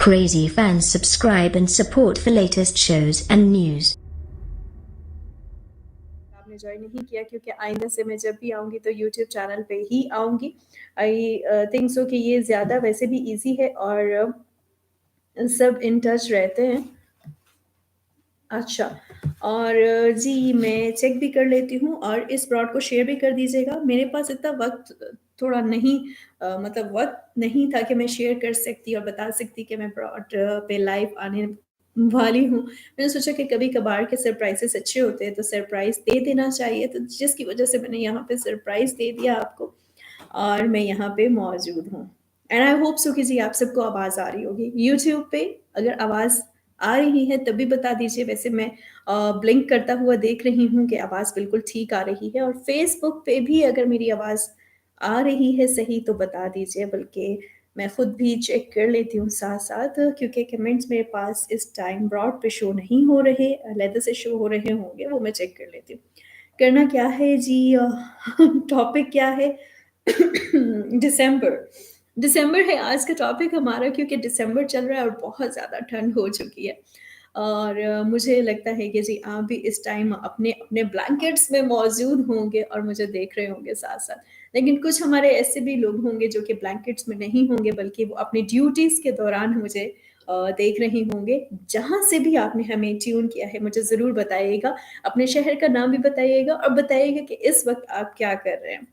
Crazy fans subscribe and support for latest shows and news. आपने join नहीं किया क्योंकि आइंदा से मैं जब भी आऊँगी तो यूट्यूब चैनल पे ही आऊँगी। आई थिंक सो कि ये ज़्यादा वैसे भी ईज़ी है और सब इन टच रहते हैं। अच्छा और जी मैं चेक भी कर लेती हूँ और इस ब्रॉड को शेयर भी कर दीजिएगा। मेरे पास इतना वक़्त थोड़ा नहीं मतलब वक़्त नहीं था कि मैं शेयर कर सकती और बता सकती कि मैं ब्रॉड पे लाइव आने वाली हूँ। मैंने सोचा कि कभी-कभार के सरप्राइज़ेज़ अच्छे होते हैं तो सरप्राइज़ दे देना चाहिए, तो जिसकी वज़ह से मैंने यहाँ पे सरप्राइज़ दे दिया आपको और मैं यहाँ पे मौजूद हूँ। एंड आई होप सो कि जी आप सबको आवाज़ आ रही होगी। यूट्यूब पे अगर आवाज़ आ रही है तब भी बता दीजिए। वैसे मैं ब्लिंक करता हुआ देख रही हूँ कि आवाज़ बिल्कुल ठीक आ रही है और फ़ेसबुक पे भी अगर मेरी आवाज़ आ रही है सही तो बता दीजिए, बल्कि मैं खुद भी चेक कर लेती हूँ साथ-साथ क्योंकि कमेंट्स मेरे पास इस टाइम ब्रॉड पे शो नहीं हो रहे, अलहदा से शो हो रहे होंगे, वो मैं चेक कर लेती हूँ। करना क्या है जी टॉपिक क्या है? दिसंबर। दिसंबर है आज का टॉपिक हमारा क्योंकि दिसंबर चल रहा है और बहुत ज़्यादा ठंड हो चुकी है और मुझे लगता है कि जी आप भी इस टाइम अपने ब्लैंकेट्स में मौजूद होंगे और मुझे देख रहे होंगे साथ-साथ। लेकिन कुछ हमारे ऐसे भी लोग होंगे जो कि ब्लैंकेट्स में नहीं होंगे बल्कि वो अपनी ड्यूटीज़ के दौरान मुझे देख रहे होंगे। जहाँ से भी आपने हमें ट्यून किया है मुझे ज़रूर बताइएगा। अपने शहर का नाम भी बताइएगा और बताइएगा कि इस वक़्त आप क्या कर रहे हैं।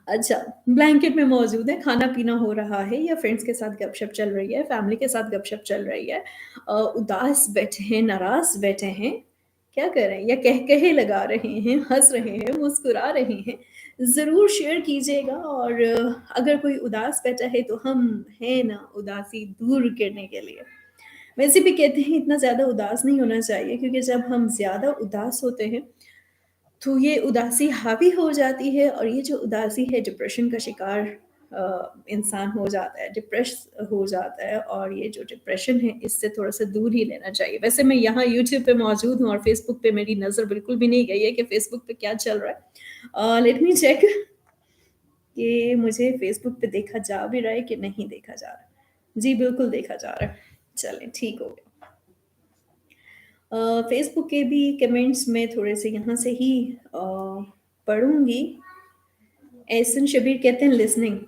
अच्छा, ब्लैंकेट में मौजूद हैं, खाना-पीना हो रहा है या फ्रेंड्स के साथ गपशप चल रही है, फैमिली के साथ गपशप चल रही है, उदास बैठे हैं, नाराज़ बैठे हैं, क्या कर रहे हैं या कह-कहे लगा रहे हैं, हँस रहे हैं, मुस्कुरा रहे हैं, ज़रूर शेयर कीजिएगा और अगर कोई उदास बैठा है तो हम हैं ना उदासी दूर करने के लिए। वैसे भी कहते हैं इतना ज़्यादा उदास नहीं होना चाहिए क्योंकि जब हम ज़्यादा उदास होते हैं तो ये उदासी हावी हो जाती है और ये जो उदासी है डिप्रेशन का शिकार इंसान हो जाता है, डिप्रेस हो जाता है और ये जो डिप्रेशन है इससे थोड़ा-सा दूर ही रहना चाहिए। वैसे मैं यहाँ यूट्यूब पे मौजूद हूँ और फ़ेसबुक पे मेरी नज़र बिल्कुल भी नहीं गई है कि फ़ेसबुक पे क्या चल रहा है। लेट मी चेक कि मुझे फ़ेसबुक पे देखा जा भी रहा है कि नहीं देखा जा रहा है। जी, बिल्कुल देखा जा रहा है। चलें ठीक हो गया। फ़ेसबुक के भी कमेंट्स मैं थोड़े-से यहाँ से ही पढ़ूँगी। एहसन शबीर कहते हैं लिसनिंग।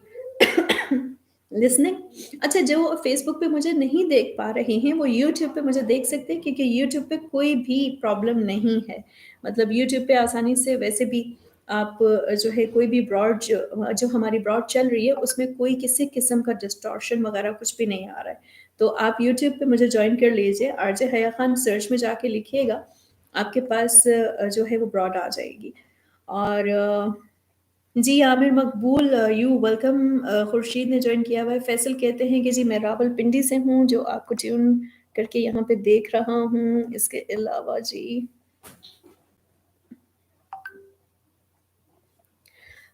लिसनिंग? अच्छा जो फ़ेसबुक पे मुझे नहीं देख पा रहे हैं, वो यूट्यूब पे मुझे देख सकते हैं क्योंकि यूट्यूब पे कोई भी प्रॉब्लम नहीं है। मतलब यूट्यूब पे आसानी से वैसे भी आप जो है कोई भी ब्रॉड जो हमारी ब्रॉड चल रही है, उसमें कोई किसी किस्म का डिस्टॉर्शन वगैरह कुछ भी नहीं आ रहा है। तो आप यूट्यूब पे मुझे जॉइन कर लीजिए, आरजे हया खान सर्च में जाके लिखिएगा, आपके पास जो है वो ब्रॉड आ जाएगी। और जी, आमिर मकबूल यू वेलकम खुर्शीद ने जॉइन किया हुआ है। फैसल कहते हैं कि जी मैं रावलपिंडी से हूँ, जो आपको ट्यून करके यहाँ पे देख रहा हूँ। इसके अलावा जी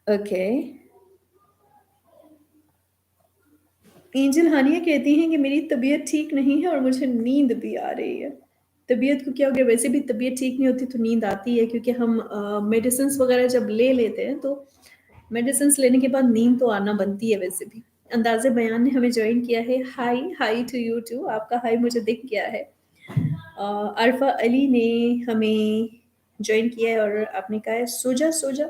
ओके। एंजल हानिया कहती हैं कि मेरी तबीयत ठीक नहीं है और मुझे नींद भी आ रही है। तबीयत को क्या हो गया? वैसे भी तबीयत ठीक नहीं होती तो नींद आती है क्योंकि हम मेडिसिन्स वगैरह जब ले लेते हैं तो मेडिसिन्स लेने के बाद नींद तो आना बनती है वैसे भी। अंदाज़े बयान ने हमें जॉइन किया है। हाय, हाय टू यू टू। आपका हाय मुझे दिख गया है। अरफ़ा अली ने हमें जॉइन किया है और आपने कहा है सो जा, सो जा।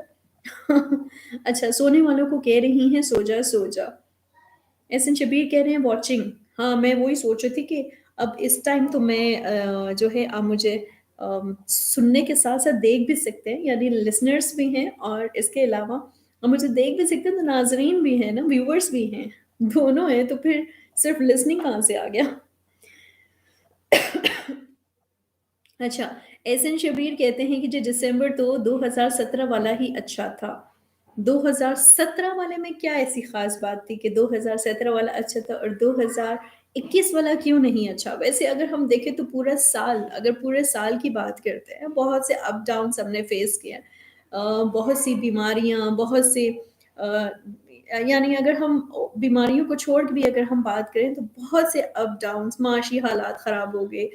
अच्छा, सोने वालों को कह रही हैं सो जा, सो जा। एहसन शबीर कह रहे हैं वॉचिंग। हाँ, मैं वही सोच रही थी कि अब इस टाइम तो मैं जो है आप मुझे सुनने के साथ-साथ देख भी सकते हैं, यानी लिसनर्स भी हैं और इसके अलावा आप मुझे देख भी सकते हैं तो नाज़रीन भी हैं ना, व्यूअर्स भी हैं, दोनों हैं तो फिर सिर्फ़ लिसनिंग कहाँ से आ गया? अच्छा, एहसन शबीर कहते हैं कि जो दिसंबर तो 2017 वाला ही अच्छा था। 2017 वाले में क्या ऐसी ख़ास बात थी कि 2017 वाला अच्छा था और 2021 वाला क्यों नहीं अच्छा? वैसे अगर हम देखें तो पूरा साल अगर पूरे साल की बात करते हैं, बहुत से अप डाउन्स हमने फ़ेस किए हैं। बहुत सी बीमारियाँ, बहुत से अ, यानी अगर हम बीमारियों को छोड़ के भी अगर हम बात करें तो बहुत से अप डाउन्स, माशी हालात ख़राब हो गए।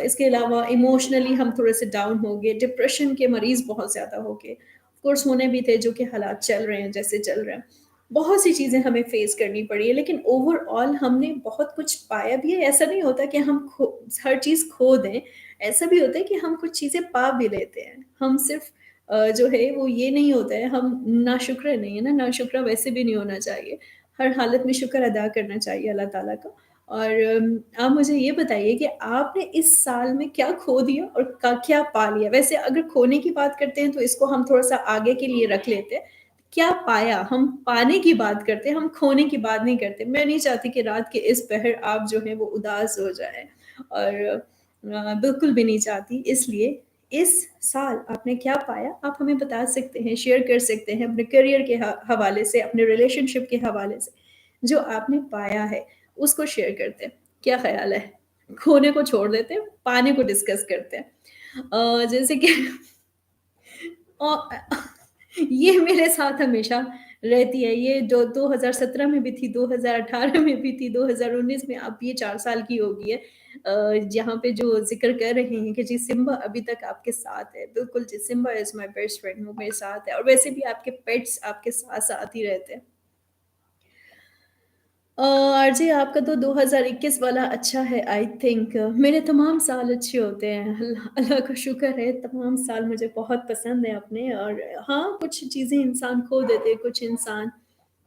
इसके अलावा इमोशनली हम थोड़े-से डाउन हो गए, डिप्रेशन के मरीज़ बहुत ज़्यादा हो गए। ऑफ़ कोर्स होने भी थे जो कि हालात चल रहे हैं, जैसे चल रहे हैं। बहुत सी चीज़ें हमें फेस करनी पड़ी है, लेकिन ओवरऑल हमने बहुत कुछ पाया भी है। ऐसा नहीं होता कि हम हर चीज़ खो दें, ऐसा भी होता है कि हम कुछ चीज़ें पा भी लेते हैं। हम सिर्फ़ जो है वो ये नहीं होता है, हम नाशुक्र नहीं है ना, नाशुक्र वैसे भी नहीं होना चाहिए। हर हालत में शुक्र अदा करना चाहिए अल्लाह ताला का। और आप मुझे ये बताइए कि आपने इस साल में क्या खो दिया और का क्या पा लिया? वैसे अगर खोने की बात करते हैं तो इसको हम थोड़ा-सा आगे के लिए रख लेते हैं। क्या पाया? हम पाने की बात करते हैं, हम खोने की बात नहीं करते। मैं नहीं चाहती कि रात के इस पहर आप जो हैं वो उदास हो जाएँ और बिल्कुल भी नहीं चाहती। इसलिए इस साल आपने क्या पाया? आप हमें बता सकते हैं, शेयर कर सकते हैं अपने करियर के हवाले से, अपने रिलेशनशिप के हवाले से। जो आपने पाया है, उसको शेयर करते हैं। क्या ख़्याल है? खोने को छोड़ देते हैं, पाने को डिस्कस करते हैं। जैसे कि औ ये मेरे साथ हमेशा रहती है। ये जो 2017 में भी थी, 2018 में भी थी, 2019 में, अब ये 4 साल की हो गई है। जहाँ पे जो ज़िक्र कर रहे हैं कि जी सिम्बा अभी तक आपके साथ है। बिल्कुल जी, Simba is my best friend, वो मेरे साथ है और वैसे भी आपके पेट्स आपके साथ-साथ ही रहते हैं। आरजे आपका तो 2021 वाला अच्छा है आई थिंक। मेरे तमाम साल अच्छे होते हैं, अल्लाह अल्लाह का शुक्र है, तमाम साल मुझे बहुत पसंद हैं अपने। और हाँ, कुछ चीज़ें इंसान खो देते हैं, कुछ इंसान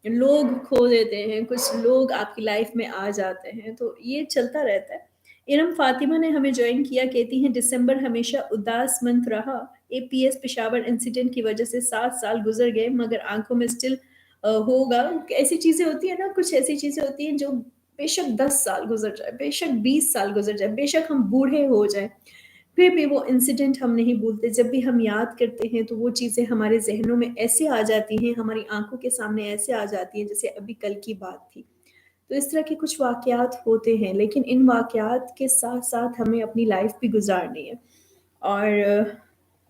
लोग खो देते हैं, कुछ लोग आपकी लाइफ में आ जाते हैं, तो ये चलता रहता है। इरम फातिमा ने हमें जॉइन किया, कहती हैं दिसंबर हमेशा उदास मंथ रहा। एपीएस पेशावर इंसिडेंट की वजह से 7 साल गुज़र गए मगर आँखों में स्टिल होगा। ऐसी चीज़ें होती हैं ना, कुछ ऐसी चीज़ें होती हैं जो बेशक 10 साल गुज़र जाए, बेशक 20 साल गुज़र जाए, बेशक हम बूढ़े हो जाएँ, फिर भी वो इंसिडेंट हम नहीं भूलते। जब भी हम याद करते हैं तो वो चीज़ें हमारे ज़हनों में ऐसे आ जाती हैं, हमारी आँखों के सामने ऐसे आ जाती हैं जैसे अभी कल की बात थी। तो इस तरह के कुछ वाक़यात होते हैं, लेकिन इन वाक़यात के साथ-साथ हमें अपनी लाइफ़ भी गुज़ारनी है। और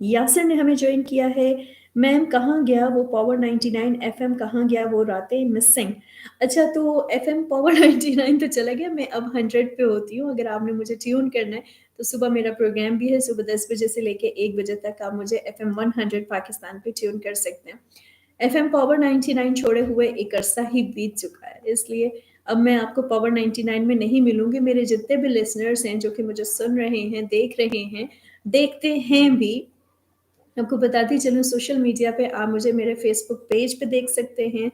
यासिर ने हमें जॉइन किया है। मैम कहाँ गया वो पावर 99 एफएम, कहाँ गया वो रातें मिसिंग। अच्छा, तो एफएम पावर 99 तो चला गया, मैं अब 100 पे होती हूँ। अगर आपने मुझे ट्यून करना है तो सुबह मेरा प्रोग्राम भी है, सुबह 10 बजे से लेके 1 बजे तक आप मुझे एफएम 100 पाकिस्तान पे ट्यून कर सकते हैं। एफएम पावर 99 छोड़े हुए एक अरसा ही बीत चुका है, इसलिए अब मैं आपको पावर 99 में नहीं मिलूँगी। मेरे जितने भी लिसनर्स हैं जो कि मुझे सुन रहे हैं, देख रहे हैं, देखते हैं भी, आपको बताती चलूँ सोशल मीडिया पे आप मुझे मेरे फ़ेसबुक पेज पे देख सकते हैं,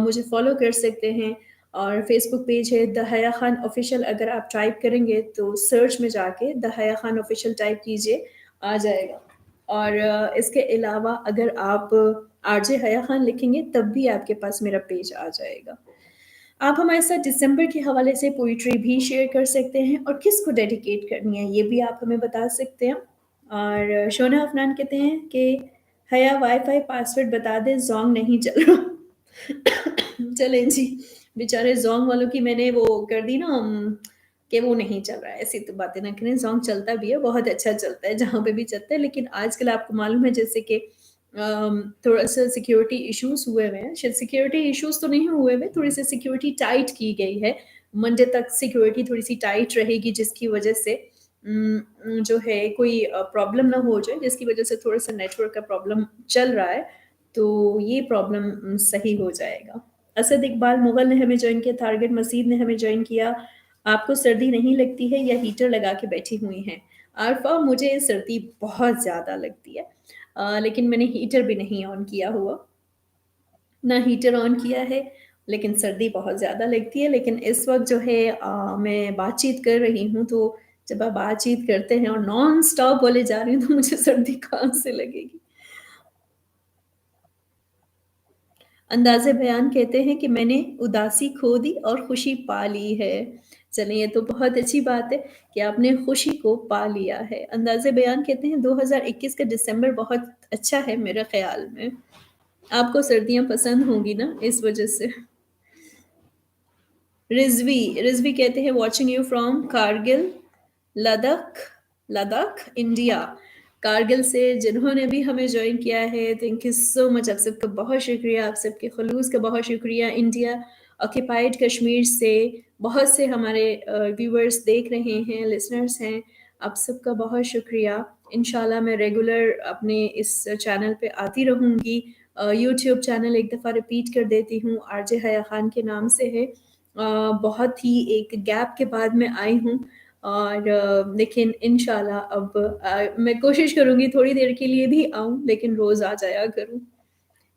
मुझे फ़ॉलो कर सकते हैं। और फ़ेसबुक पेज है द हया खान ऑफ़िशियल। अगर आप टाइप करेंगे तो सर्च में जाके द हया खान ऑफ़िशियल टाइप कीजिए, आ जाएगा। और इसके अलावा अगर आप आरजे हया खान लिखेंगे तब भी आपके पास मेरा पेज आ जाएगा। आप हमारे साथ दिसंबर के हवाले से पोएट्री भी शेयर कर सकते हैं और किसको डेडिकेट करनी है ये भी आप हमें बता सकते हैं। और शोना अफनान कहते हैं कि हया वाईफाई पासवर्ड बता दें, ज़ोंग नहीं चल रहा। चलें जी, बेचारे ज़ोंग वालों की मैंने वो कर दी ना, कि वो नहीं चल रहा है। ऐसी तो बातें ना करें, ज़ोंग चलता भी है, बहुत अच्छा चलता है जहाँ पे भी चलता है। लेकिन आजकल आपको मालूम है जैसे कि थोड़ा-सा सिक्योरिटी इश्यूज़ हुए हुए हैं। शायद सिक्योरिटी इश्यूज़ तो नहीं हुए हुए, थोड़ी-सी सिक्योरिटी टाइट की गई है। मंडे तक सिक्योरिटी थोड़ी-सी टाइट रहेगी जिसकी वजह से जो है कोई प्रॉब्लम ना हो जाए, जिसकी वजह से थोड़ा-सा नेटवर्क का प्रॉब्लम चल रहा है, तो ये प्रॉब्लम सही हो जाएगा। असद इकबाल मुग़ल ने हमें जॉइन किया, टारगेट मसीद ने हमें जॉइन किया। आपको सर्दी नहीं लगती है या हीटर लगा के बैठी हुई हैं? आरफ़ा, मुझे सर्दी बहुत ज़्यादा लगती है। लेकिन मैंने हीटर भी नहीं ऑन किया हुआ, ना हीटर ऑन किया है, लेकिन सर्दी बहुत ज़्यादा लगती है। लेकिन इस वक़्त जो है मैं बातचीत कर रही हूँ, तो जब आप बातचीत करते हैं और नॉन स्टॉप बोले जा रही हूँ, तो मुझे सर्दी कहाँ से लगेगी? अंदाज़े बयान कहते हैं कि मैंने उदासी खो दी और खुशी पा ली है। चलें, ये तो बहुत अच्छी बात है कि आपने खुशी को पा लिया है। अंदाज़े बयान कहते हैं 2021 का दिसंबर बहुत अच्छा है मेरे ख़्याल में। आपको सर्दियाँ पसंद होंगी ना इस वज़ह से। रिज़वी कहते हैं watching you from Kargil, Ladakh Ladakh, India. Kargil से जिन्होंने भी हमें जॉइन किया है, थैंक यू सो मच, आप सबका बहुत शुक्रिया, आप सबके ख़ुलूस का बहुत शुक्रिया। इंडिया ऑक्यूपाइड कश्मीर से बहुत से हमारे व्यूअर्स देख रहे हैं, लिसनर्स हैं, आप सबका बहुत शुक्रिया। इंशाल्लाह मैं रेगुलर अपने इस चैनल पे आती रहूँगी। यूट्यूब चैनल एक दफ़ा रिपीट कर देती हूँ, आरजे हया खान के नाम से है। बहुत ही एक गैप के बाद मैं आई हूँ और लेकिन इंशाल्लाह अब मैं कोशिश करूँगी थोड़ी देर के लिए भी आऊँ, लेकिन रोज़ आ जाया करूँ।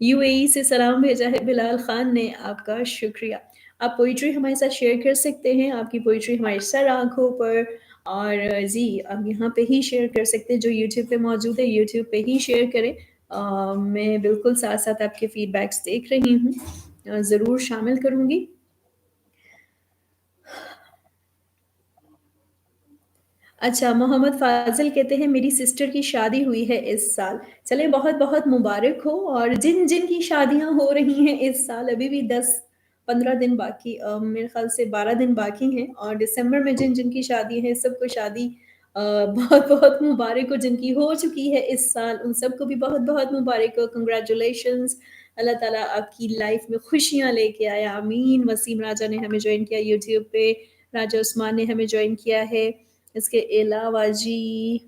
यूएई से सलाम भेजा है बिलाल खान ने, आपका शुक्रिया। आप पोएट्री हमारे साथ शेयर कर सकते हैं, आपकी पोएट्री हमारी सर आँखों पर और जी, आप यहाँ पे ही शेयर कर सकते हैं, जो यूट्यूब पे मौजूद है, यूट्यूब पे ही शेयर करें। मैं बिल्कुल साथ-साथ आपके फीडबैक्स देख रही हूँ। ज़रूर शामिल करूँगी। अच्छा, मोहम्मद फ़ाज़िल कहते हैं मेरी सिस्टर की शादी हुई है इस साल। चलिए बहुत-बहुत मुबारक हो और जिन-जिन की शादियाँ हो रही हैं इस साल अभी भी 10-15 दिन बाकी मेरे ख़्याल से 12 दिन बाकी हैं और दिसंबर में जिन-जिन की शादी है सबको शादी बहुत-बहुत मुबारक हो जिनकी हो चुकी है इस साल उन सबको भी बहुत-बहुत मुबारक हो। कांग्रेचुलेशंस अल्लाह ताला आपकी लाइफ़ में खुशियाँ लेके आए आमीन। वसीम राजा ने हमें जॉइन किया यूट्यूब पे, राजा उस्मान ने हमें जॉइन किया है। इसके अलावा जी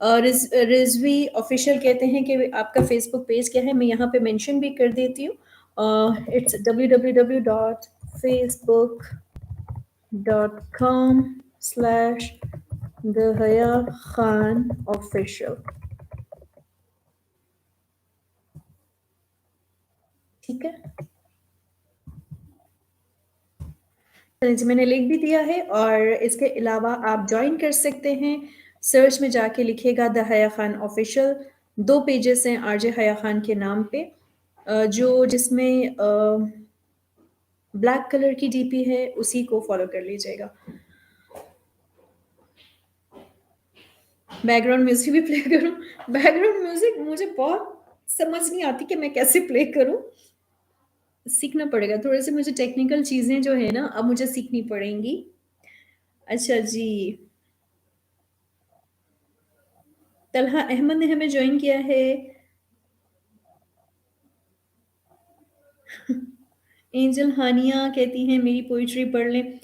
रिज़वी ऑफ़िशियल कहते हैं कि आपका फ़ेसबुक पेज क्या है? मैं यहाँ पे मेंशन भी कर देती हूँ। It's www.facebook.com/the haya khan official। ठीक है? चलिए जी, मैंने लिख भी दिया है और इसके अलावा आप जॉइन कर सकते हैं। सर्च में जाके लिखिएगा द हया खान ऑफ़िशियल, 2 पेजेज़ हैं आरजे हया खान के नाम पे जो जिसमें ब्लैक कलर की डीपी है, उसी को फ़ॉलो कर लीजिएगा। बैकग्राउंड म्यूज़िक भी प्ले करूँ? बैकग्राउंड म्यूज़िक मुझे बहुत समझ नहीं आती कि मैं कैसे प्ले करूँ? सीखना पड़ेगा, थोड़े-से मुझे टेक्निकल चीज़ें जो है ना, अब मुझे सीखनी पड़ेंगी। अच्छा जी, तलहा अहमद ने हमें जॉइन किया है। एंजल हानिया कहती हैं मेरी पोएट्री पढ़ लें।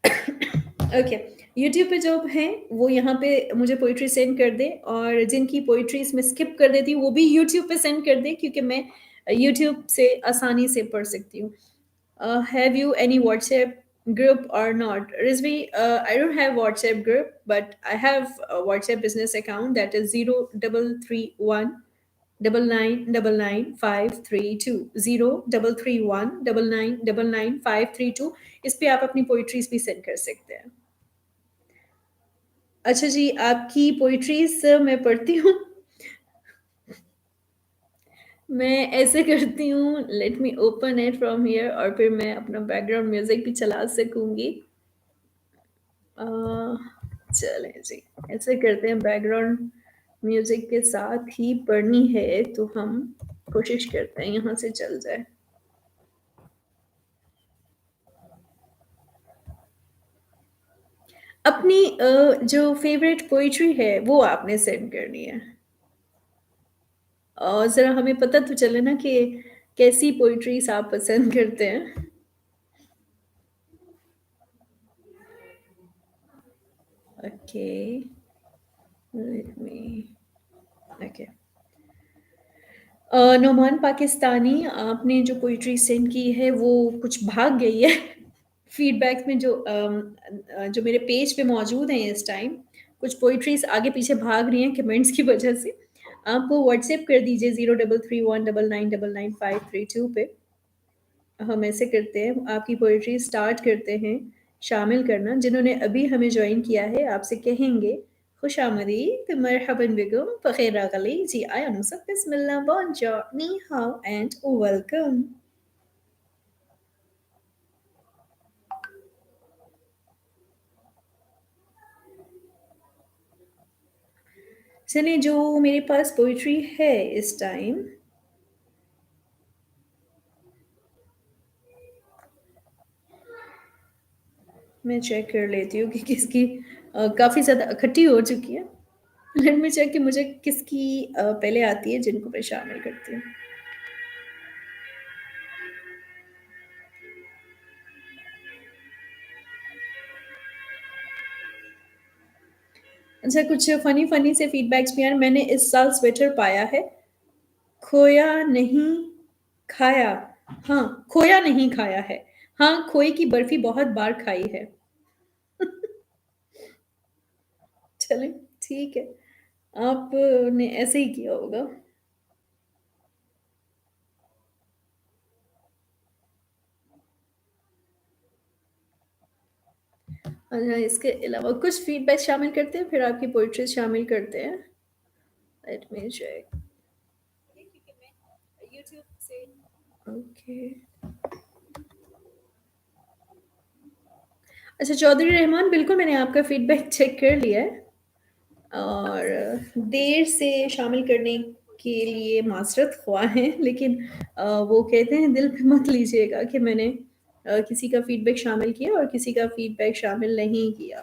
ओके, यूट्यूब पे जो हैं वो यहाँ पे मुझे पोएट्री सेंड कर दें और जिनकी पोएट्रीज़ मैं स्किप कर देती हूँ वो भी यूट्यूब पे सेंड कर दें क्योंकि मैं यूट्यूब से आसानी से पढ़ सकती हूँ। Have you any WhatsApp group or not? Rizvi, I don't have WhatsApp group, but I have a WhatsApp business account that is 0331 9999 532 0331 9999 532। इस पे आप अपनी पोइट्रीज भी सेंड कर सकते हैं। अच्छा जी, आपकी पोइट्रीज मैं पढ़ती हूँ। मैं ऐसे करती हूँ, let me open it from here और फिर मैं अपना बैकग्राउंड म्यूजिक भी चला सकूंगी। अ, चलें जी, ऐसे करते हैं बैकग्राउंड म्यूजिक के साथ ही पढ़नी है तो हम कोशिश करते हैं यहाँ से चल जाए। अपनी जो फेवरेट पोइट्री है वो आपने सेंड करनी है और ज़रा हमें पता तो चले ना कि कैसी पोइट्रीज आप पसंद करते हैं। Okay, let me okay. Noman Pakistani आपने जो पोइट्री सेंड की है वो कुछ भाग गई है। फीडबैक्स में जो मेरे पेज पे मौजूद हैं इस टाइम, कुछ पोएट्रीज़ आगे-पीछे भाग रही हैं कमेंट्स की वजह से। आप व्हाट्सएप कर दीजिए 033199995532 पे। हम ऐसे करते हैं, आपकी पोएट्री स्टार्ट करते हैं, शामिल करना। जिन्होंने अभी हमें जॉइन किया है, आपसे कहेंगे खुशामदीद, मरहबन बिकुम, फ़खैर अगली, जी आया नुसफ़, बिस्मिल्लाह, बोनजोर, नी हाओ एंड वेलकम। चलिए, जो मेरे पास पोएट्री है इस टाइम मैं चेक कर लेती हूँ कि किसकी काफ़ी ज़्यादा इकट्ठी हो चुकी है। लेट मी चेक कि मुझे किसकी पहले आती है जिनको मैं शामिल करती हूँ। अच्छा, कुछ फ़नी-फ़नी से फीडबैक्स भी आए। मैंने इस साल स्वेटर पाया है, खोया नहीं खाया। हाँ, खोया नहीं खाया है। हाँ, खोए की बर्फी बहुत बार खाई है। चलें, ठीक है। आपने ऐसे ही किया होगा। अच्छा, इसके अलावा कुछ फीडबैक शामिल करते हैं, फिर आपकी पोएट्री शामिल करते हैं। Let me check. क्योंकि मैं यूट्यूब से ओके। अच्छा, चौधरी रहमान, बिल्कुल मैंने आपका फीडबैक चेक कर लिया है और देर से शामिल करने के लिए माज़रत ख़्वाह हैं, लेकिन वो कहते हैं दिल पे मत लीजिएगा कि मैंने किसी का फीडबैक शामिल किया और किसी का फीडबैक शामिल नहीं किया।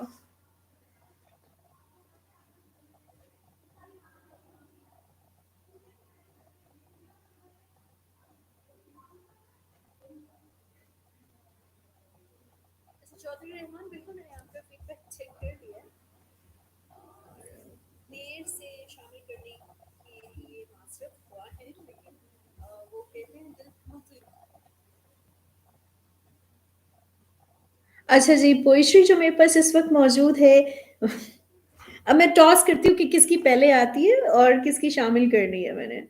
अच्छा, चौधरी रहमान, बिल्कुल मैंने आपका फीडबैक चेक कर लिया है और देर से शामिल करने के लिए माज़रत ख़्वाह हैं, लेकिन वो कहते हैं दिल पे मत लीजिएगा। अच्छा जी, पोएट्री जो मेरे पास इस वक़्त मौजूद है, अब मैं टॉस करती हूँ कि किसकी पहले आती है और किसकी शामिल करनी है मैंने।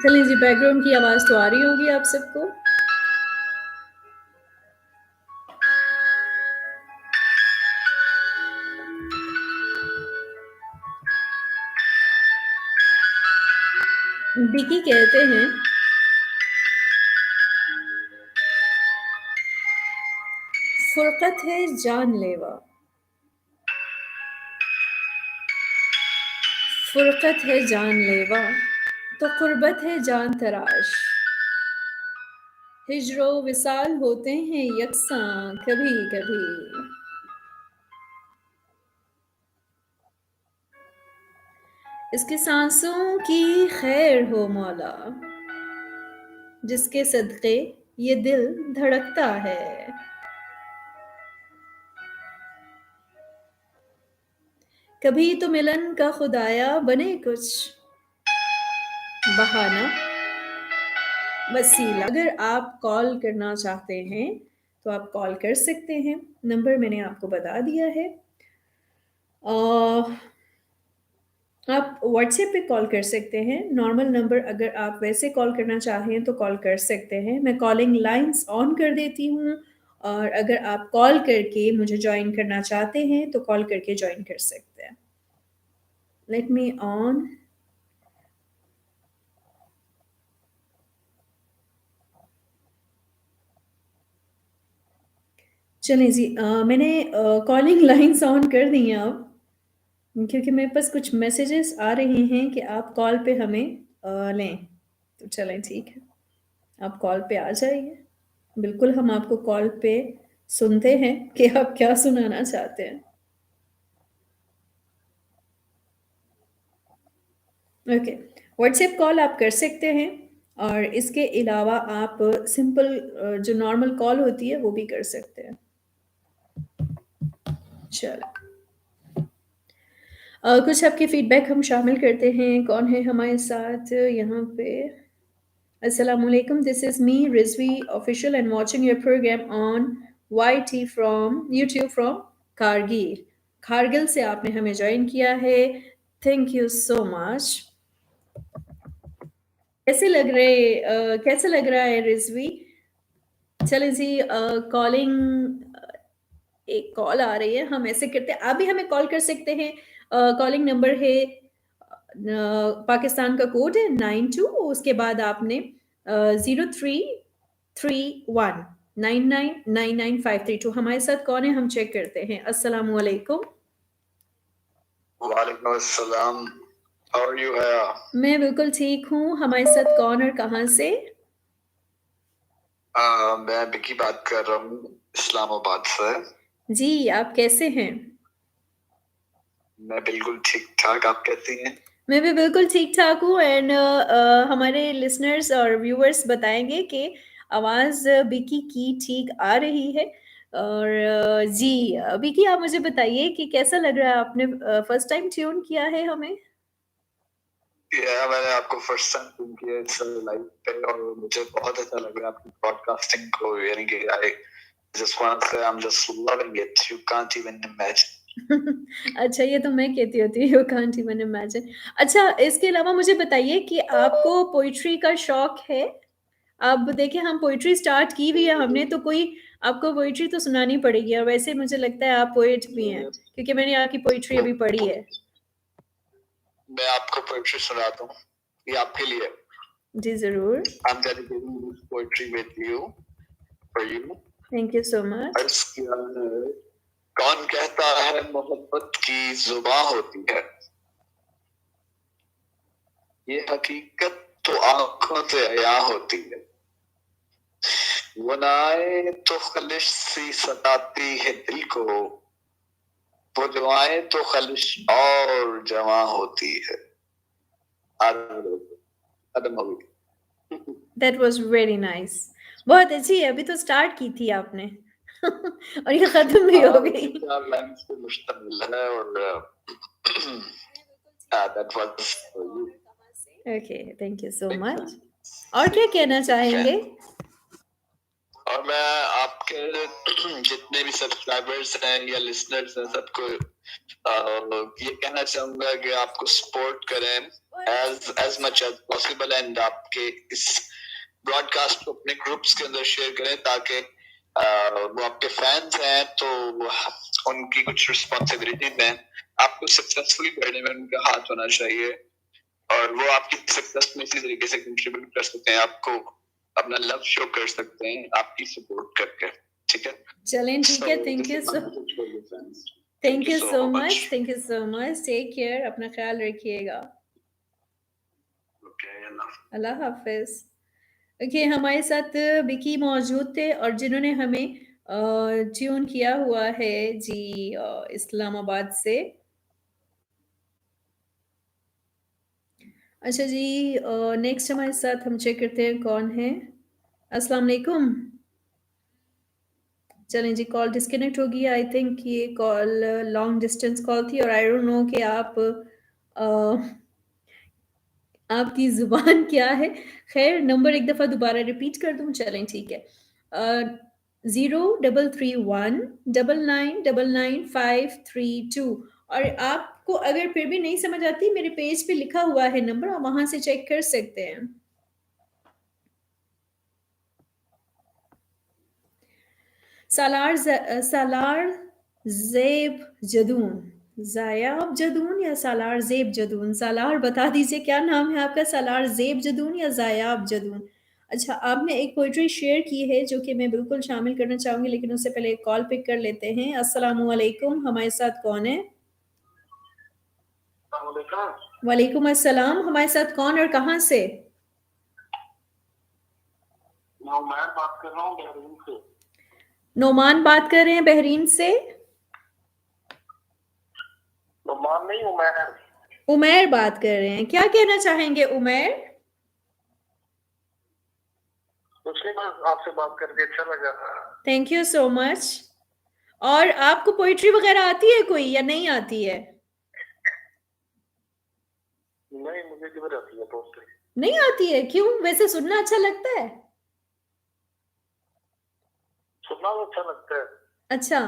चलिए जी, बैकग्राउंड की आवाज़ तो आ रही होगी आप सबको। विकी कहते हैं, फुरकत है जानलेवा, फुरकत है जानलेवा, तो कुर्बत है जान तराश, हिज्रो विसाल होते हैं यकसां कभी कभी। इसकी सांसों की खैर हो मौला, जिसके सदक़े ये दिल धड़कता है। कभी तो मिलन का खुदाया बने कुछ बहाना वसीला। अगर आप कॉल करना चाहते हैं तो आप कॉल कर सकते हैं। नंबर मैंने आपको बता दिया है। अ, आप व्हाट्सएप पे कॉल कर सकते हैं। नॉर्मल नंबर अगर आप वैसे कॉल करना चाहें तो कॉल कर सकते हैं। मैं कॉलिंग लाइन्स ऑन कर देती हूँ और अगर आप कॉल करके मुझे जॉइन करना चाहते हैं तो कॉल करके जॉइन कर सकते हैं। Let me on. चलें जी, मैंने कॉलिंग लाइन्स ऑन कर दी हैं अब, क्योंकि मेरे पास कुछ मैसेजेस आ रहे हैं कि आप कॉल पे हमें लें। तो चलें, ठीक है, आप कॉल पे आ जाइए। बिल्कुल हम आपको कॉल पे सुनते हैं कि आप क्या सुनाना चाहते हैं। ओके, व्हाट्सएप कॉल आप कर सकते हैं और इसके अलावा आप सिंपल जो नॉर्मल कॉल होती है वो भी कर सकते हैं। चलो, कुछ आपके फीडबैक हम शामिल करते हैं। कौन है हमारे साथ यहाँ पे? Assalamualaikum. This is me, Rizvi Official, and watching your program on YT from YouTube from Kargil. Kargil से आपने हमें ज्वाइन किया है। Thank you so much. कैसे लग रहा है रिजवी? चलें जी, कॉलिंग एक कॉल आ रही है, हम ऐसे करते हैं, आप भी हमें कॉल कर सकते हैं। कॉलिंग नंबर है पाकिस्तान का कोड है 92, उसके बाद आपने 033199995532। हमारे साथ कौन है हम चेक करते हैं। अस्सलाम वालेकुम। वालेकुम अस्सलाम। हाउ आर यू हया? मैं बिल्कुल ठीक हूँ। हमारे साथ कौन और कहाँ से? मैं विकी बात कर रहा हूँ इस्लामाबाद से। जी, आप कैसे हैं? मैं बिल्कुल ठीक ठाक, आप कैसी हैं? मैं भी बिल्कुल ठीक-ठाक हूँ एंड हमारे लिसनर्स और व्यूअर्स बताएँगे कि आवाज़ विकी की ठीक आ रही है और जी विकी आप मुझे बताइए कि कैसा लग रहा है आपने फर्स्ट टाइम ट्यून किया है हमें? मैंने आपको फर्स्ट टाइम सुन किया इस लाइव पे और मुझे बहुत अच्छा लग रहा है आपकी ब्रॉडकास्टिंग को, यानी कि आई जस्ट वांट टू से I am just loving it, you can't even imagine. अच्छा ये तो मैं कहती होती हूँ, यू कांट इवन इमेजिन। अच्छा इसके अलावा मुझे बताइए कि आपको पोएट्री का शौक है? अब देखिए हम पोएट्री स्टार्ट की भी है हमने तो कोई आपको पोएट्री तो सुनानी पड़ेगी और वैसे मुझे लगता है आप पोएट भी हैं क्योंकि मैंने आपकी पोएट्री अभी पढ़ी है। मैं आपको पोएट्री सुनाता हूँ, ये आपके लिए। जी ज़रूर। I'm dedicating this poetry with you, for you. Thank you so much. अर्ज़ किया है, कौन कहता है मोहब्बत की जुबां होती है, ये हकीकत तो आंखों से अया होती है। वो नाए तो खलिश सी सताती है दिल को, वो दुआएं तो खलिश और जवां होती है। खत्म हो गई। That was very nice. बहुत अच्छी है, अभी तो स्टार्ट की थी आपने और ये खत्म भी हो गई। 4 लाइन्स पे मुश्तमिल है और that was for you. Okay, thank you so much. और क्या कहना चाहेंगे? और मैं आपके जितने भी सब्सक्राइबर्स हैं या लिसनर्स हैं सबको ये कहना चाहूंगा कि आपको सपोर्ट करें as much as possible and आपके इस ब्रॉडकास्ट को अपने ग्रुप्स के अंदर शेयर करें ताकि वो आपके फैंस हैं तो उनकी कुछ रिस्पॉन्सिबिलिटी दें। आपको सक्सेसफुली करने में उनका हाथ होना चाहिए और वो आपकी सक्सेस में इसी तरीके से कंट्रीब्यूट कर सकते हैं, आपको अपना लव शो कर सकते हैं आपकी सपोर्ट करके। ठीक है, चलें ठीक है, thank you so much, thank you so much. Take care, अपना ख्याल रखिएगा। अल्लाह हाफिज। ओके हमारे साथ विकी मौजूद थे और जिन्होंने हमें ट्यून किया हुआ है जी इस्लामाबाद से। अच्छा जी नेक्स्ट हमारे साथ हम चेक करते हैं कौन है। अस्सलाम वालेकुम। चलें जी कॉल डिस्कनेक्ट हो गई। आई थिंक ये कॉल लॉन्ग डिस्टेंस कॉल थी और आई डोंट नो कि आपकी ज़ुबान क्या है? ख़ैर नंबर एक दफ़ा दोबारा रिपीट कर दूँ? चलें ठीक है। 033199999532 और आपको अगर फिर भी नहीं समझ आती मेरे पेज पे लिखा हुआ है नंबर, आप वहाँ से चेक कर सकते हैं। सालार ज़ेब जदून, ज़ायाब जदून या सालार ज़ेब जदून? सालार बता दीजिए क्या नाम है आपका, सालार ज़ेब जदून या ज़ायाब जदून? अच्छा आपने एक पोएट्री शेयर की है जो कि मैं बिल्कुल शामिल करना चाहूँगी लेकिन उससे पहले एक कॉल पिक कर लेते हैं। अस्सलामुअलैकुम, हमारे साथ कौन है? वालेकुम अस्सलाम, हमारे साथ कौन और कहाँ से? नौमान बात कर रहा हूँ बहरीन से। नोमान बात कर रहे हैं बहरीन से? नौमान नहीं, उमैर। उमैर बात कर रहे हैं, क्या कहना चाहेंगे उमैर? कुछ नहीं, बस आपसे बात करके अच्छा लगा। Thank you so much. और आपको पोइट्री वगैरह आती है कोई या नहीं आती है? नहीं, मुझे किधर आती है पोइट्री। नहीं आती है, क्यों? वैसे सुनना अच्छा लगता है? सुनना तो अच्छा लगता है। अच्छा,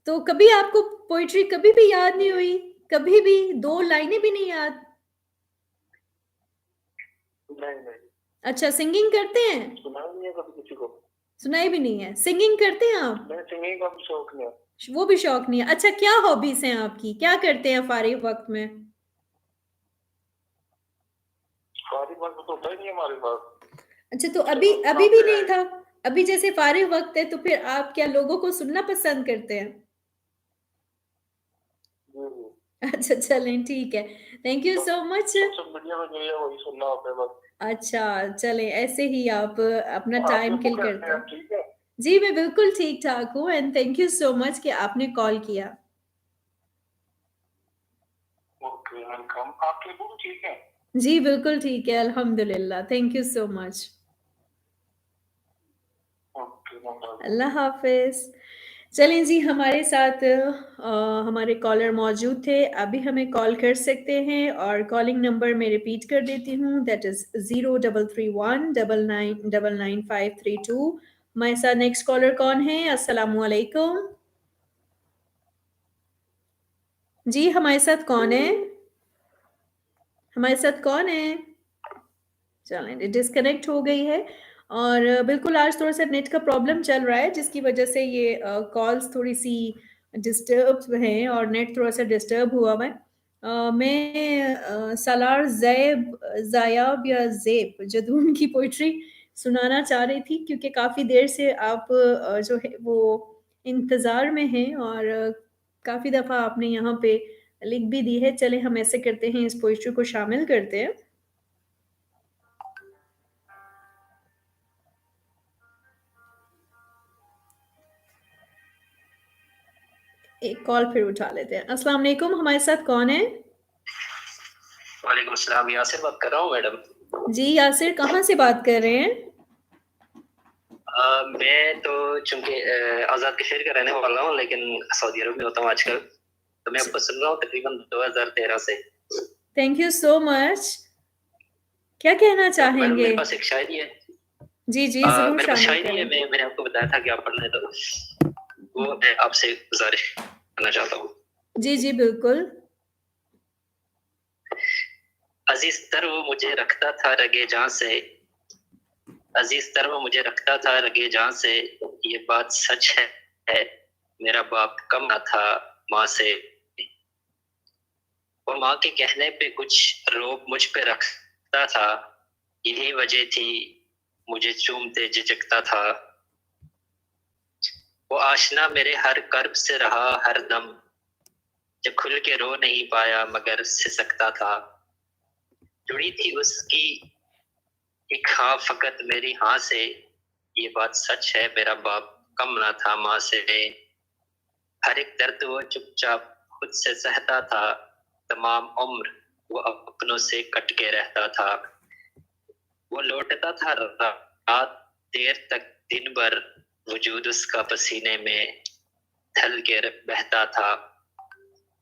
तो कभी आपको पोइट्री कभी भी याद नहीं हुई? कभी भी 2 लाइनें भी नहीं याद? नहीं नहीं। अच्छा सिंगिंग करते हैं? सुनाई नहीं है कभी किसी को। सुनाई भी नहीं है। सिंगिंग करते हैं आप? नहीं, सिंगिंग का भी शौक नहीं है। वो भी शौक नहीं है। अच्छा क्या हॉबीज हैं आपकी? क्या करते हैं फारिग वक्त में? फारिग वक्त तो होता ही नहीं हमारे पास। अच्छा तो अभी भी नहीं था? अभी जैसे फारिग वक्त है तो फिर आप क्या लोगों को सुनना पसंद करते हैं? अच्छा चलें ठीक है। Thank you so much. Social media में जो है वही सुनना होता है बस। अच्छा, चलें ऐसे ही आप अपना आप टाइम लोगों किल कैसे करते हैं? हैं। ठीक है? जी, मैं बिल्कुल ठीक-ठाक हूँ and thank you so much कि आपने कॉल किया। Okay, welcome. आपके बुक ठीक है? जी, बिल्कुल ठीक है, अल्हम्दुलिल्लाह, thank you so much. Okay, no problem. अल्लाह हाफ़िज़। चलें जी, हमारे साथ हमारे कॉलर मौजूद थे, अभी हमें कॉल कर सकते हैं और कॉलिंग नंबर मैं रिपीट कर देती हूँ दैट इज़ 0331 999532। हमारे साथ नेक्स्ट कॉलर कौन है? अस्सलामु अलैकुम। जी, हमारे साथ कौन है? हमारे साथ कौन है? चलें, डिस्कनेक्ट हो गई है और बिल्कुल आज थोड़ा-सा नेट का प्रॉब्लम चल रहा है जिसकी वजह से ये कॉल्स थोड़ी-सी डिस्टर्ब हैं और नेट थोड़ा-सा डिस्टर्ब हुआ हुआ है। मैं सालार ज़ायाब या ज़ेब जदून की पोएट्री सुनाना चाह रही थी क्योंकि काफ़ी देर से आप जो है वो इंतज़ार में हैं और काफ़ी दफ़ा आपने यहाँ पे लिख भी दी है। चलें हम ऐसे करते हैं इस पोएट्री को शामिल करते हैं। एक कॉल फिर उठा लेते हैं। अस्सलाम वालेकुम, हमारे साथ कौन है? वालेकुम सलाम, यासिर बात कर रहा हूँ मैडम। जी, यासिर कहाँ से बात कर रहे हैं? मैं तो चूँकि आज़ाद कश्मीर का रहने वाला हूँ लेकिन सऊदी अरब में होता हूँ आजकल। तो मैं आपको सुन रहा हूँ तकरीबन 2013 से। Thank you so much. क्या कहना तो मैडम चाहेंगे? मेरे पास एक शायरी है। जी, जी, ज़रूर मेरे पास शामिल शायरी है, करें। मैंने आपको बताया था कि आप पढ़ लें तो वो मैं आपसे गुज़ारिश करना चाहता हूँ। जी, जी, बिल्कुल। अज़ीज़ तर वो मुझे रखता था रगे जान से, अज़ीज़ तर वो मुझे रखता था रगे जान से, ये बात सच है मेरा बाप कम ना था माँ से। वो माँ के कहने पे कुछ रोब मुझ पे रखता था, यही वजह थी मुझे चूमते झिझकता था। वो आशना मेरे हर कर्ब से रहा हर दम, जो खुल के रो नहीं पाया मगर सिसकता था। जुड़ी थी उसकी एक हाँ फकत मेरी हाँ से, ये बात सच है मेरा बाप कम ना था माँ से। हर एक दर्द वो चुपचाप खुद से सहता था, तमाम उम्र वो अपनों से कट के रहता था। वो लौटता था रात देर तक दिन भर, वजूद उसका पसीने में ढल के बहता था।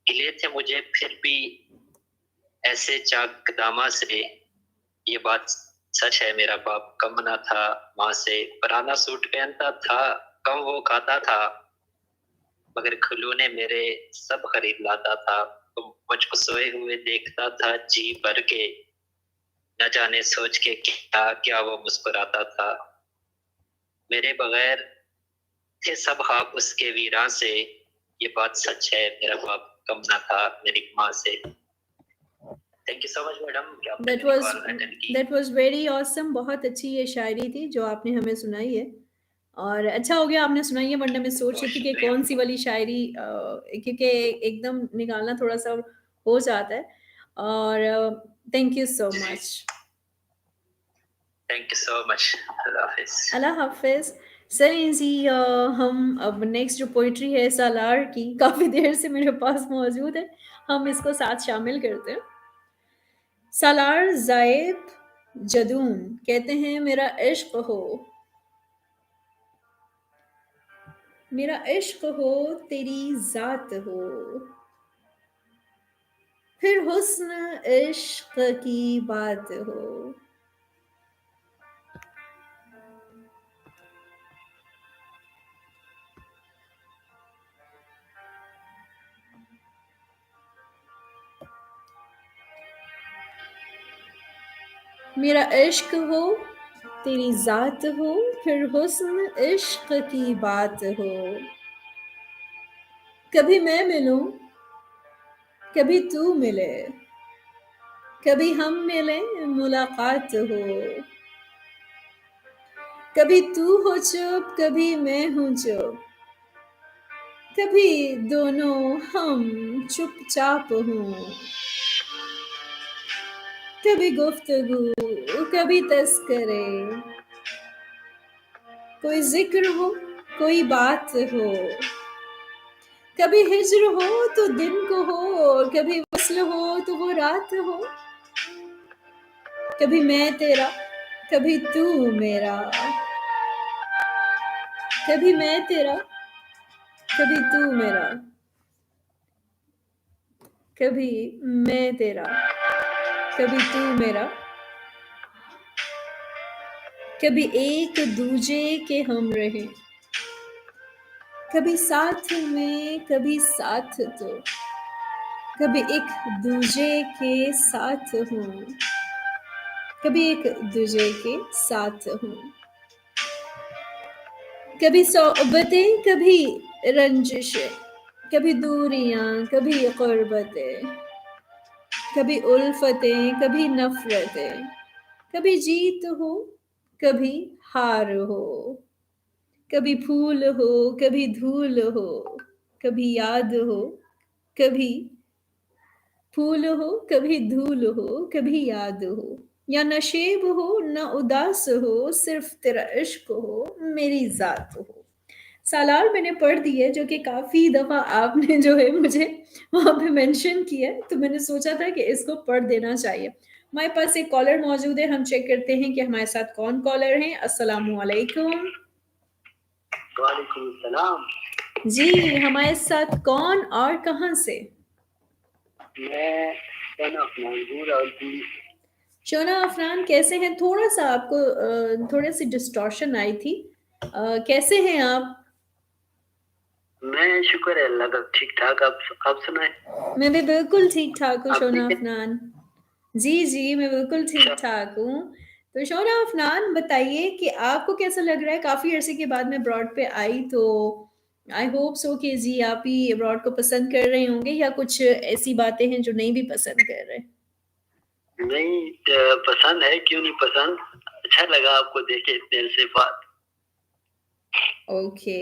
गिले थे मुझे फिर भी ऐसे चाक दामा से, ये बात सच है मेरा बाप कम ना था माँ से। पुराना सूट पहनता था, कम वो खाता था, मगर खिलौने मेरे सब खरीद लाता था। तो मुझको सोए हुए देखता था जी भर के, न जाने सोच के क्या क्या वो मुस्कुराता था। मेरे बगैर थे सब ख्वाब उसके वीरान से, ये बात सच है मेरा बाप कम ना था मेरी माँ से। Thank you so much madam कि आपने दैट मेरी वाज़ कॉल अटेंड की। That was very awesome. बहुत अच्छी ये शायरी थी जो आपने हमें सुनाई है और अच्छा हो गया आपने सुनाई है वरना मैं सोच बहुत रही थी कि शुक्रिया। कौन-सी वाली शायरी क्योंकि एकदम निकालना थोड़ा-सा हो जाता है और थैंक यू सो जी much. Thank you so much. अल्लाह हाफिज। अल्लाह हाफ़िज़। चलिए जी हम अब नेक्स्ट जो पोएट्री है सालार की काफ़ी देर से मेरे पास मौजूद है, हम इसको साथ शामिल करते हैं। सालार ज़ायब जदून कहते हैं मेरा इश्क हो, मेरा इश्क हो तेरी ज़ात हो, फिर हुस्न इश्क की बात हो। मेरा इश्क हो तेरी ज़ात हो, फिर हुस्न इश्क की बात हो। कभी मैं मिलूं, कभी तू मिले, कभी हम मिले मुलाकात हो। कभी तू हो चुप, कभी मैं हूँ चुप, कभी दोनों हम चुपचाप हों। कभी गुफ्तगू, कभी तस्करे, कोई जिक्र हो, कोई बात हो, कभी हिज्र हो तो दिन को हो, कभी वस्ल हो तो वो रात हो, कभी मैं तेरा, कभी तू मेरा, कभी मैं तेरा, कभी तू मेरा, कभी मैं तेरा, कभी तू मेरा, कभी एक दूजे के हम रहे, कभी साथ में, कभी साथ तो, कभी एक दूजे के साथ हूँ, कभी एक दूजे के साथ हूँ, कभी सोबतें, कभी रंजिशें, कभी दूरियां, कभी क़ुर्बतें, कभी उल्फतें, कभी नफरतें, कभी जीत हो, कभी हार हो, कभी फूल हो, कभी धूल हो, कभी याद हो, कभी फूल हो, कभी धूल हो, कभी याद हो, या नशेब हो न उदास हो, सिर्फ तेरा इश्क हो, मेरी जात हो। सालार मैंने पढ़ दी है, जो कि काफ़ी दफ़ा आपने जो है मुझे वहाँ पे मेंशन किया है, तो मैंने सोचा था कि इसको पढ़ देना चाहिए। हमारे पास एक कॉलर मौजूद है, हम चेक करते हैं कि हमारे साथ कौन कॉलर हैं। अस्सलामु अलैकुम। वालेकुम सलाम। जी, हमारे साथ कौन और कहाँ से? मैं शोना अफनान रावलपिंडी से। शोना अफनान कैसे हैं? थोड़ा-सा आपको थोड़ी-सी डिस्टॉर्शन आई थी। कैसे हैं आप? मैं शुक्र है अल्लाह का ठीक ठाक। आप सुनाएं। मैं भी बिल्कुल ठीक-ठाक हूँ आप शोना ठीक है? अफनान। जी, जी, मैं बिल्कुल अच्छा, ठीक-ठाक हूँ। तो शोना अफनान बताइए कि आपको कैसा लग रहा है? काफ़ी अरसे के बाद मैं अब्रॉड पे आई, तो आई होप सो कि जी आप भी अब्रॉड को पसंद कर रहे होंगे, या कुछ ऐसी बातें हैं जो नहीं भी पसंद कर रहे? नहीं पसंद है, क्यों नहीं पसंद। अच्छा लगा आपको देखे इतने अरसे बाद। ओके।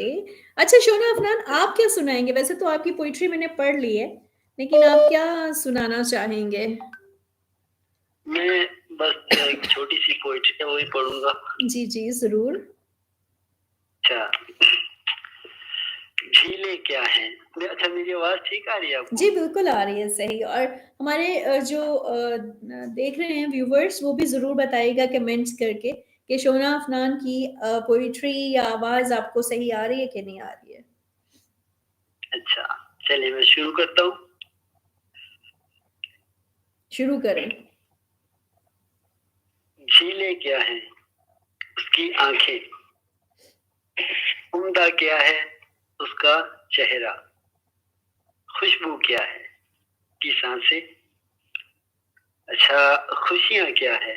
अच्छा शोना अफनान, आप क्या सुनाएँगे? वैसे तो आपकी पोएट्री मैंने पढ़ ली है, लेकिन आप क्या सुनाना चाहेंगे? मैं बस एक छोटी सी पोइट्री है वही पढ़ूंगा। जी, जी, ज़रूर। अच्छा, झीलें क्या हैं। अच्छा, मेरी आवाज ठीक आ रही है आपको? जी, बिल्कुल आ रही है सही, और हमारे जो देख रहे हैं व्यूअर्स, वो भी ज़रूर बताइएगा कमेंट्स करके कि शोना अफनान की पोएट्री या आवाज़ आपको सही आ रही है कि नहीं आ रही है? अच्छा, चलिए मैं शुरू करता हूँ। शुरू करें। झीलें क्या हैं, उसकी आंखें, उम्दा क्या है उसका चेहरा, खुशबू क्या है की सांसें। अच्छा, खुशियां क्या है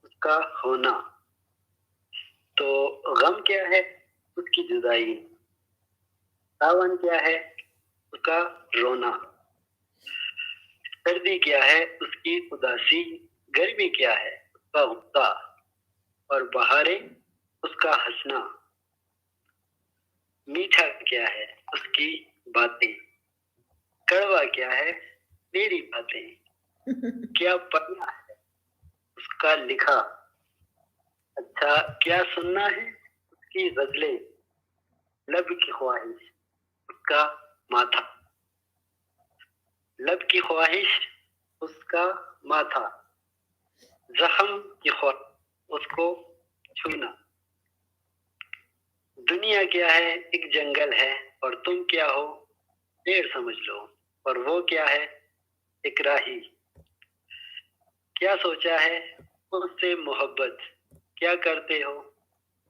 उसका होना, तो गम क्या है उसकी जुदाई, सावन क्या है उसका रोना, सर्दी क्या है उसकी उदासी, गर्मी क्या है उसका गुस्सा, और बहारें उसका हंसना। मीठा क्या है उसकी बातें, कड़वा क्या है मेरी बातें, क्या पढ़ना है उसका लिखा। अच्छा, क्या सुनना है उसकी गजलें, लब की ख्वाहिश उसका माथा, लब की ख्वाहिश उसका माथा, जख्म की ख्वाहिश उसको छूना। दुनिया क्या है एक जंगल है, और तुम क्या हो पेड़ समझ लो, और वो क्या है एक राही। क्या सोचा है उससे मोहब्बत, क्या करते हो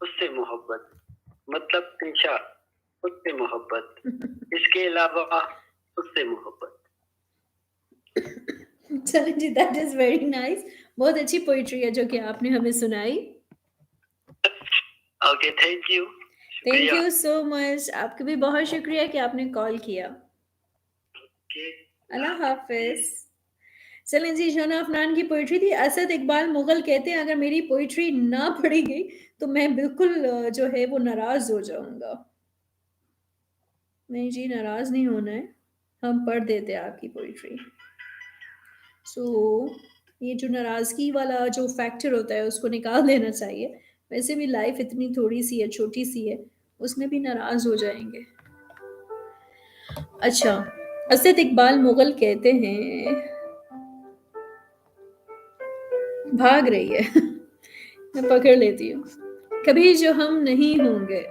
उससे मोहब्बत, मतलब पेशा उससे मोहब्बत, इसके अलावा उससे मोहब्बत। चलें जी, दैट इज़ वेरी नाइस। बहुत अच्छी पोएट्री है जो कि आपने हमें सुनाई। ओके, थैंक यू, थैंक शुक्रिया। You so much. आपका भी बहुत शुक्रिया कि आपने कॉल किया। ओके, अल्लाह हाफ़िज़। चलें जी, शोना अफनान की पोएट्री थी। असद इकबाल मुग़ल कहते हैं, अगर मेरी पोएट्री ना पढ़ी गई तो मैं बिल्कुल जो है वो नाराज़ हो जाऊँगा। नहीं जी, नाराज़ नहीं होना है, हम पढ़ देते हैं आपकी पोएट्री। सो ये जो नाराज़गी वाला जो फैक्टर होता है उसको निकाल देना चाहिए। वैसे भी लाइफ़ इतनी थोड़ी-सी है, छोटी-सी है, उसमें भी नाराज़ हो जाएँगे। अच्छा, असद इकबाल मुग़ल कहते हैं भाग रही है। मैं पकड़ लेती हूँ। कभी जो हम नहीं होंगे,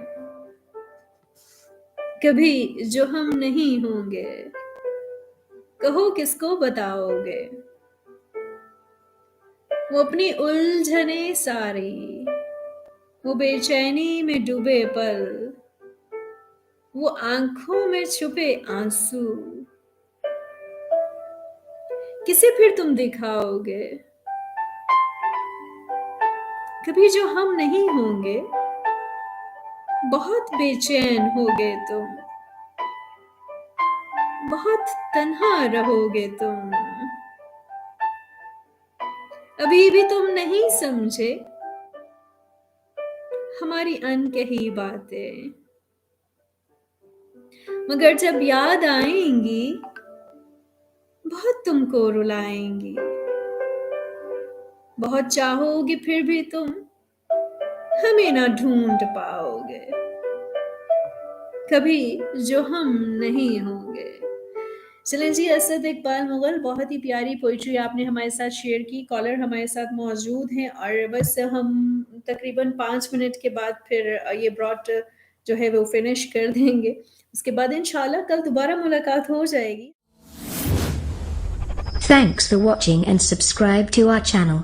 कभी जो हम नहीं होंगे, कहो किसको बताओगे? वो अपनी उलझने सारी, वो बेचैनी में डूबे पल, वो आँखों में छुपे आँसू, किसे फिर तुम दिखाओगे? कभी जो हम नहीं होंगे, बहुत बेचैन होगे तुम, बहुत तन्हा रहोगे तुम। अभी भी तुम नहीं समझे हमारी अनकही बातें, मगर जब याद आएंगी बहुत तुमको रुलाएंगी। बहुत चाहोगे फिर भी तुम हमें ना ढूंढ पाओगे, कभी जो हम नहीं होंगे। चलें जी, असद इकबाल मुग़ल, बहुत ही प्यारी पोइट्री आपने हमारे साथ शेयर की। कॉलर हमारे साथ मौजूद हैं और बस हम तकरीबन 5 मिनट के बाद फिर ये ब्रॉड जो है वो फिनिश कर देंगे। उसके बाद इंशाल्लाह कल दोबारा मुलाकात हो जाएगी। Thanks for watching and subscribe to our channel.